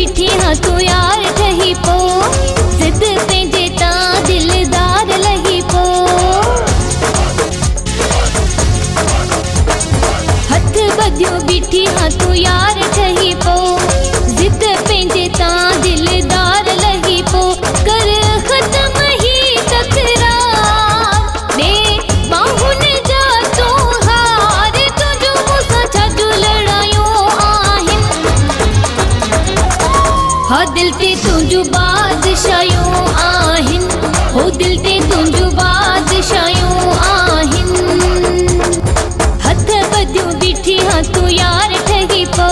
बीठी हाँ तू यार ठही पो, जिद पंहिंजे तां दिलदार लही पो। हथ ॿधियो बीठी हाँ तू यार ठही पो, जिद पंहिंजे तां दिलदार लही पो। कर ख़त्म ही तकरार ॾे बाहुनि जा तूं हार, तुंहिंजो मूंसां छा जूं लड़ायूं आहिनि। हा दिल ते तुंहिंजूं बादशायूं आहिनि, हो दिल ते तुंहिंजूं बादशायूं आहिनि। हथ ॿधियो बीठी हाँ तू यार ठही पो,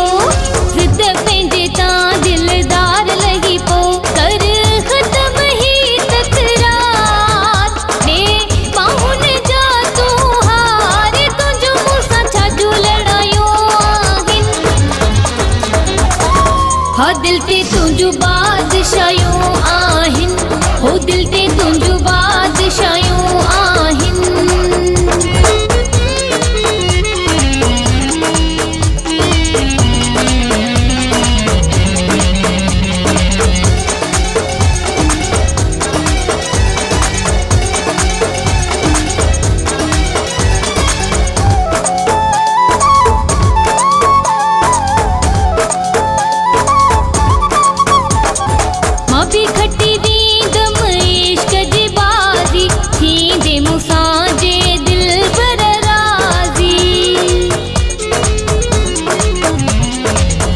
जिद पंहिंजे तां दिलदार लही पो। कर ख़त्म ही तकरार ॾे बाहुनि जा तूं हार, तुंहिंजो मूंसां छा जूं लड़ायूं आहिनि। हा दिल ते तुंहिंजूं बादशायूं आहिनि, हो दिल ते तुंहिंजूं बादशायूं आहिनि। मां बि खटी ॾींदम इश्क जी बाज़ी, थींदे मूंसां जे दिलबर राज़ी।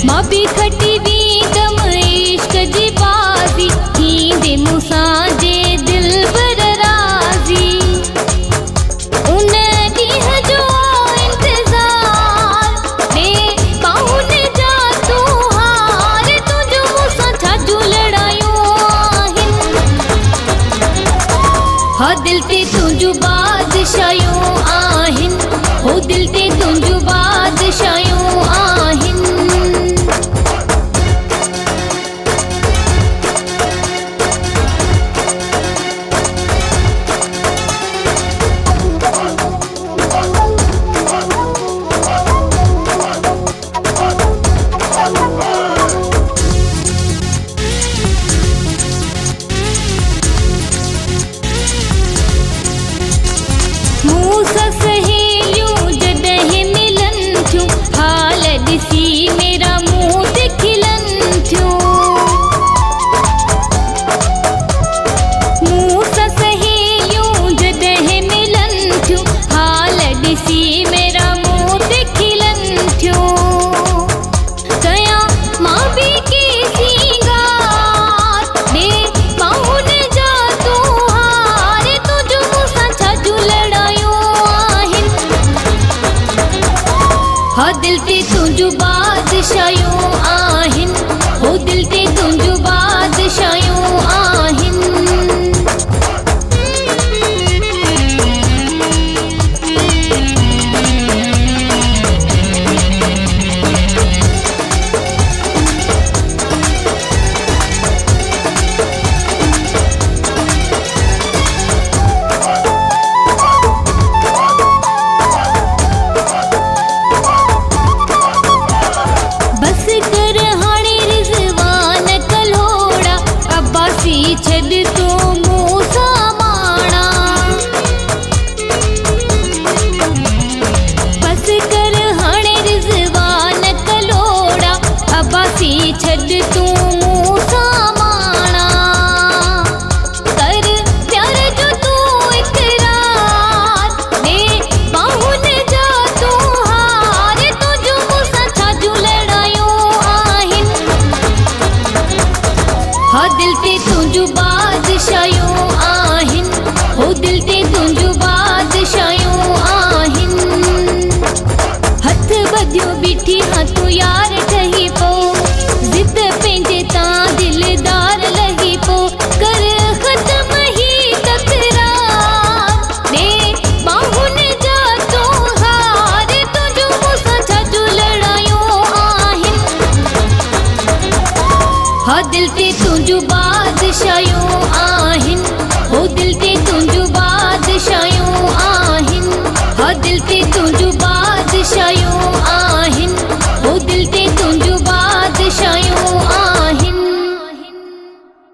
मां बि खटी ॾींदम इश्क जी बाज़ी, थींदे मूंसां जे दिलबर राज़ी। उन ॾींहं जो इंतज़ार ॾे बाहुनि जा तूं हार, तुंहिंजो मूंसां छा जूं लड़ायूं आहिनि। हा दिल ते तुंहिंजूं बादशायूं आहिनि, हो दिल ते तुंहिंजूं बादशायूं आहिनि। मूंसां सहेलियूं जॾहिं मिलन थियूं, हाल ॾिसी मेरा मुंहुं ते खिलन थियूं। मूंसां सहेलियूं जॾहिं मिलन थियूं, हाल ॾिसी मेरा मुंहुं ते खिलन थियूं। कयां मां बि की सींगार ॾे बाहुनि जा तूं हार, तुंहिंजो मूंसां छा जूं लड़ायूं आहिनि। हा दिल ते तुंहिंजूं बादशायूं आहिनि, हो दिल ते तुंहिंजूं बादशायूं आहिनि। बस कर हाणे रिज़वान कलोड़ा, अब्बासी छॾ तूं मूंसां माणा। बस कर हाणे रिज़वान कलोड़ा, अब्बासी छॾ तूं मूंसां माणा। कर प्यार जो तूं इक़रार ॾे बाहुनि जा तूं हार, तुंहिंजो मूंसां छा जूं लड़ायूं आहिनि। हा दिल ते तुंहिंजूं बादशायूं आहिनि, हो दिल ते तुंहिंजूं बादशायूं आहिनि। हथ ॿधियो बीठी हाँ तू यार ठही पो, जिद पंहिंजे तां दिलदार लही पो। कर ख़त्म ही तकरार ॾे बाहुनि जा तूं हार, तुंहिंजो मूंसां छा जूं लड़ायूं आहिनि। हा दिल ते तुंहिंजूं बादशायूं आहिनि,